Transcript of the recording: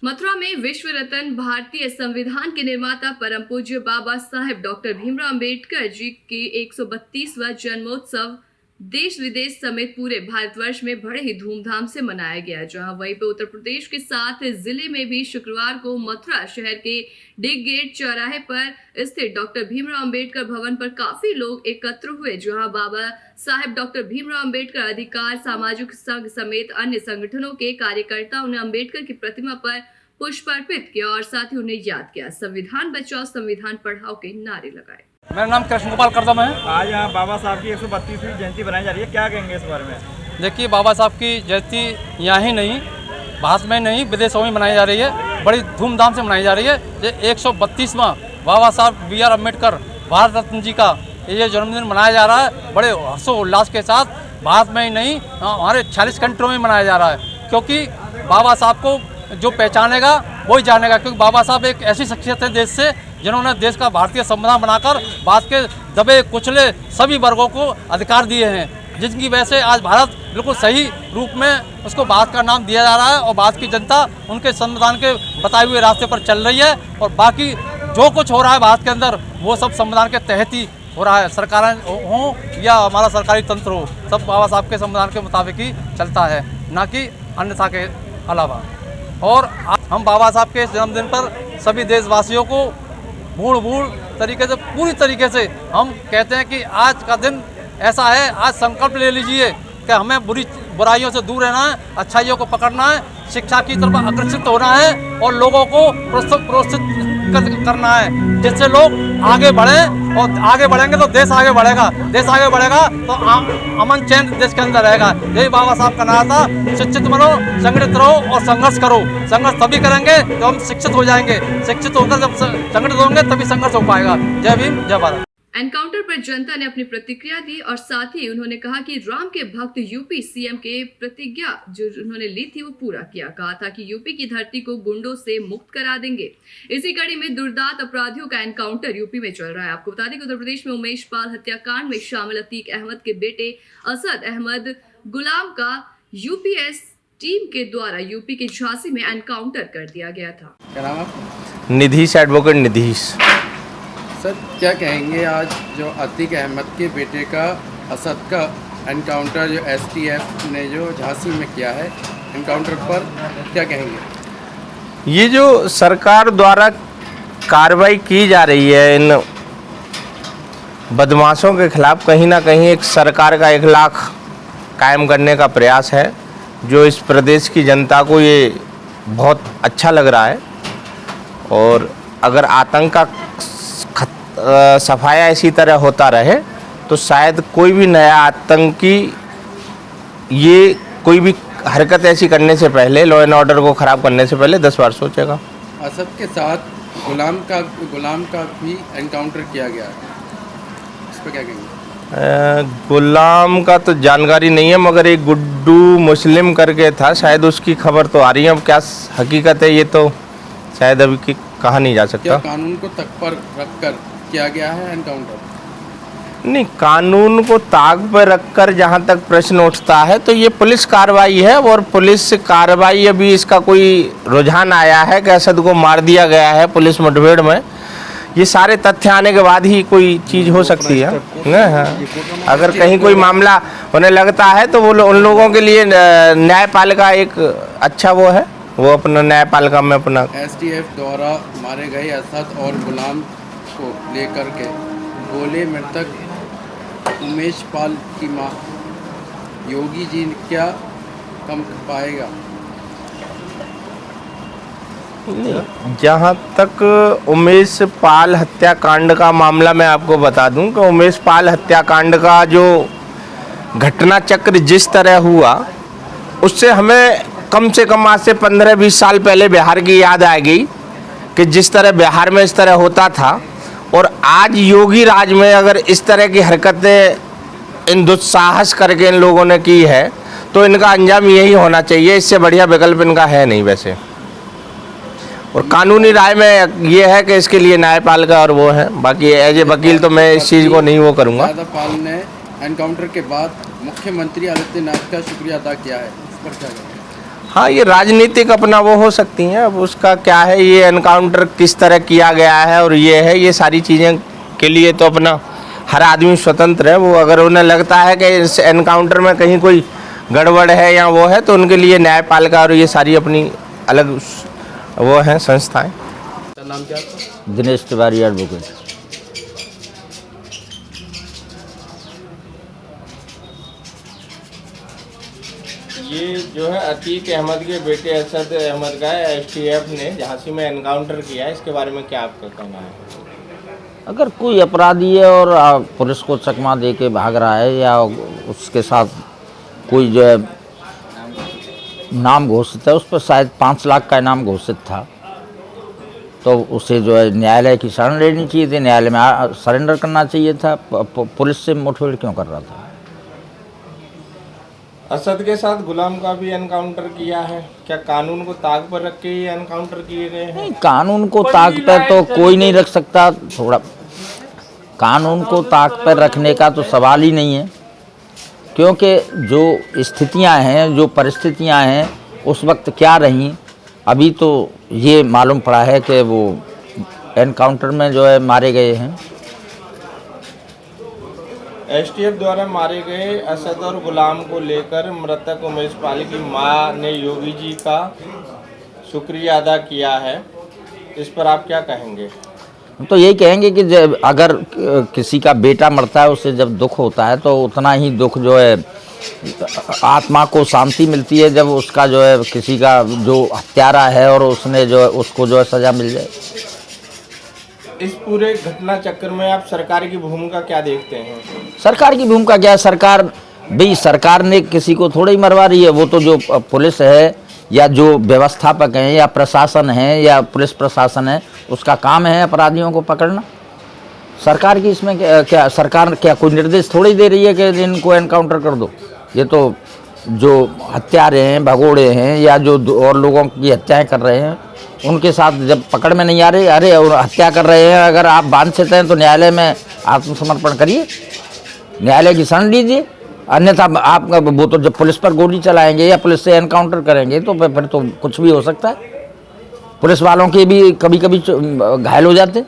मथुरा में विश्व रत्न भारतीय संविधान के निर्माता परम पूज्य बाबा साहेब डॉक्टर भीमराव अंबेडकर जी के 132वां जन्मोत्सव देश विदेश समेत पूरे भारतवर्ष में बड़े ही धूमधाम से मनाया गया। जहां वहीं पे उत्तर प्रदेश के साथ जिले में भी शुक्रवार को मथुरा शहर के डिग गेट चौराहे पर स्थित डॉक्टर भीमराव अंबेडकर भवन पर काफी लोग एकत्र हुए। जहां बाबा साहेब डॉक्टर भीमराव अंबेडकर अधिकार सामाजिक संघ समेत अन्य संगठनों के कार्यकर्ताओं ने अंबेडकर की प्रतिमा पर पुष्प अर्पित किया और साथ ही उन्हें याद किया। संविधान बचाओ संविधान पढ़ाओ के नारे लगाए। मेरा नाम कृष्ण गोपाल करदम है। आज यहाँ बाबा साहब की 132वीं जयंती बनाई जा रही है, क्या कहेंगे इस बारे में? देखिए, बाबा साहब की जयंती यहाँ ही नहीं, भारत में नहीं, विदेशों में मनाई जा रही है। बड़ी धूमधाम से मनाई जा रही है। ये 132वां बाबा साहब B.R. अम्बेडकर भारत रत्न जी का ये जन्मदिन मनाया जा रहा है। बड़े हर्षोल्लास के साथ भारत में ही नहीं, हमारे 46 कंट्रियों में मनाया जा रहा है। क्योंकि बाबा साहब को जो पहचानेगा वही जानेगा। क्योंकि बाबा साहब एक ऐसी शख्सियत है देश से, जिन्होंने देश का भारतीय संविधान बनाकर भारत के दबे कुचले सभी वर्गों को अधिकार दिए हैं, जिनकी वजह से आज भारत बिल्कुल सही रूप में उसको भारत का नाम दिया जा रहा है और भारत की जनता उनके संविधान के बताए हुए रास्ते पर चल रही है। और बाकी जो कुछ हो रहा है भारत के अंदर, वो सब संविधान के तहत ही हो रहा है। सरकारें हों या हमारा सरकारी तंत्र हो, सब बाबा साहब के संविधान के मुताबिक ही चलता है, ना कि अन्यथा के अलावा। और हम बाबा साहब के जन्मदिन पर सभी देशवासियों को मूल तरीके से, पूरी तरीके से हम कहते हैं कि आज का दिन ऐसा है, आज संकल्प ले लीजिए कि हमें बुराइयों से दूर रहना है, अच्छाइयों को पकड़ना है, शिक्षा की तरफ आकर्षित होना है और लोगों को प्रोत्साहित करना है, जिससे लोग आगे बढ़ें। और आगे बढ़ेंगे तो देश आगे बढ़ेगा, देश आगे बढ़ेगा तो अमन चैन देश के अंदर रहेगा। यही बाबा साहब का नारा था, शिक्षित बनो, संगठित रहो और संघर्ष करो। संघर्ष तभी करेंगे तो हम शिक्षित हो जाएंगे, शिक्षित होकर जब संगठित होंगे तभी संघर्ष हो पाएगा। जय भीम, जय भारत। एनकाउंटर पर जनता ने अपनी प्रतिक्रिया दी और साथ ही उन्होंने कहा कि राम के भक्त यूपी सीएम के प्रतिज्ञा जो उन्होंने ली थी वो पूरा किया। कहा था कि यूपी की धरती को गुंडों से मुक्त करा देंगे। इसी कड़ी में दुर्दांत अपराधियों का एनकाउंटर यूपी में चल रहा है। आपको बता दें कि उत्तर प्रदेश में उमेश पाल हत्याकांड में शामिल अतीक अहमद के बेटे असद अहमद गुलाम का यूपीएस टीम के द्वारा यूपी के झांसी में एनकाउंटर कर दिया गया था। क्या नाम है? निधीश, एडवोकेट निधीश। सर, क्या कहेंगे आज जो अतीक अहमद के बेटे का असद का एनकाउंटर जो STF ने जो झांसी में किया है, एनकाउंटर पर क्या कहेंगे? ये जो सरकार द्वारा कार्रवाई की जा रही है इन बदमाशों के खिलाफ, कहीं ना कहीं एक सरकार का इखलाक कायम करने का प्रयास है, जो इस प्रदेश की जनता को ये बहुत अच्छा लग रहा है। और अगर आतंक का सफाया इसी तरह होता रहे तो शायद कोई भी नया आतंकी ये कोई भी हरकत ऐसी करने से पहले, लॉ एंड ऑर्डर को ख़राब करने से पहले 10 बार सोचेगा। असद के साथ गुलाम का भी एनकाउंटर किया गया है, इस पर क्या कहेंगे? गुलाम का तो जानकारी नहीं है, मगर एक गुड्डू मुस्लिम करके था, शायद उसकी खबर तो आ रही है। अब क्या हकीकत है ये तो शायद अभी की कहा नहीं जा सकता। क्या कानून को तक पर रखकर किया गया है एनकाउंटर? नहीं, कानून को ताक पर रखकर जहाँ तक प्रश्न उठता है तो ये पुलिस कार्रवाई है। और पुलिस कार्रवाई, अभी इसका कोई रुझान आया है कि असद को मार दिया गया है पुलिस मुठभेड़ में, ये सारे तथ्य आने के बाद ही कोई चीज़ हो सकती है। हाँ, अगर कहीं कोई मामला होने लगता है तो वो उन लोगों के लिए न्यायपालिका एक अच्छा वो है, वो अपना न्यायपालिका में अपना STF द्वारा मारे गए असद और गुलाम को लेकर के बोले मृतक उमेश पाल की मां योगी जी क्या कम पाएगा? जहाँ तक उमेश पाल हत्याकांड का मामला मैं आपको बता दूं कि उमेश पाल हत्याकांड का जो घटना चक्र जिस तरह हुआ, उससे हमें कम से कम आज से 15-20 साल पहले बिहार की याद आ गई कि जिस तरह बिहार में इस तरह होता था। और आज योगी राज में अगर इस तरह की हरकतें इन दुस्साहस करके इन लोगों ने की है तो इनका अंजाम यही होना चाहिए, इससे बढ़िया विकल्प इनका है नहीं वैसे। और कानूनी राय में ये है कि इसके लिए न्यायपालिका और वो है, बाकी एज ए वकील तो मैं इस चीज़ को नहीं वो करूँगा। पाल ने एनकाउंटर के बाद मुख्यमंत्री आदित्यनाथ का शुक्रिया अदा किया है, इस पर क्या कहेंगे? हाँ, ये राजनीतिक अपना वो हो सकती हैं। अब उसका क्या है, ये एनकाउंटर किस तरह किया गया है और ये है, ये सारी चीज़ें के लिए तो अपना हर आदमी स्वतंत्र है। वो अगर उन्हें लगता है कि इस एनकाउंटर में कहीं कोई गड़बड़ है या वो है, तो उनके लिए न्यायपालिका और ये सारी अपनी अलग वो हैं संस्थाएं। नाम क्या आपका? दिनेश तिवारी एडवोकेट। ये जो है अतीक अहमद के बेटे असद अहमद का एसटीएफ ने झांसी में एनकाउंटर किया है, इसके बारे में क्या आपका कहना है? अगर कोई अपराधी है और पुलिस को चकमा दे के भाग रहा है या उसके साथ कोई जो है नाम घोषित है, उस पर शायद 5 लाख का इनाम घोषित था, तो उसे जो है न्यायालय की शरण लेनी चाहिए थी, न्यायालय में सरेंडर करना चाहिए था। पुलिस से मुठभेड़ क्यों कर रहा था? असद के साथ गुलाम का भी एनकाउंटर किया है, क्या कानून को ताक पर रख के ये एनकाउंटर किए गए हैं? नहीं, कानून को ताक पर तो कोई नहीं रख सकता। थोड़ा कानून को ताक पर रखने का तो सवाल ही नहीं है, क्योंकि जो स्थितियां हैं, जो परिस्थितियां हैं उस वक्त क्या रहीं, अभी तो ये मालूम पड़ा है कि वो एनकाउंटर में जो है मारे गए हैं। एसटीएफ द्वारा मारे गए असद और गुलाम को लेकर मृतक उमेश पाल की मां ने योगी जी का शुक्रिया अदा किया है, इस पर आप क्या कहेंगे? हम तो यही कहेंगे कि जब अगर किसी का बेटा मरता है, उससे जब दुख होता है तो उतना ही दुख जो है आत्मा को शांति मिलती है जब उसका जो है किसी का जो हत्यारा है और उसने जो है उसको जो है सज़ा मिल जाए। इस पूरे घटना चक्र में आप सरकार की भूमिका क्या देखते हैं? सरकार की भूमिका क्या है? सरकार ने किसी को थोड़ा ही मरवा रही है। वो तो जो पुलिस है या जो व्यवस्थापक हैं या प्रशासन है या पुलिस प्रशासन है, उसका काम है अपराधियों को पकड़ना। सरकार की इसमें क्या सरकार क्या कोई निर्देश थोड़ी दे रही है कि इनको एनकाउंटर कर दो? ये तो जो हत्यारे हैं, भगोड़े हैं या जो और लोगों की हत्याएं कर रहे हैं, उनके साथ जब पकड़ में नहीं आ रहे, अरे और हत्या कर रहे हैं, अगर आप वांछित हैं तो न्यायालय में आत्मसमर्पण करिए, न्यायालय की शरण लीजिए। अन्यथा आप वो तो जब पुलिस पर गोली चलाएंगे या पुलिस से एनकाउंटर करेंगे तो फिर तो कुछ भी हो सकता है। पुलिस वालों के भी कभी कभी घायल हो जाते।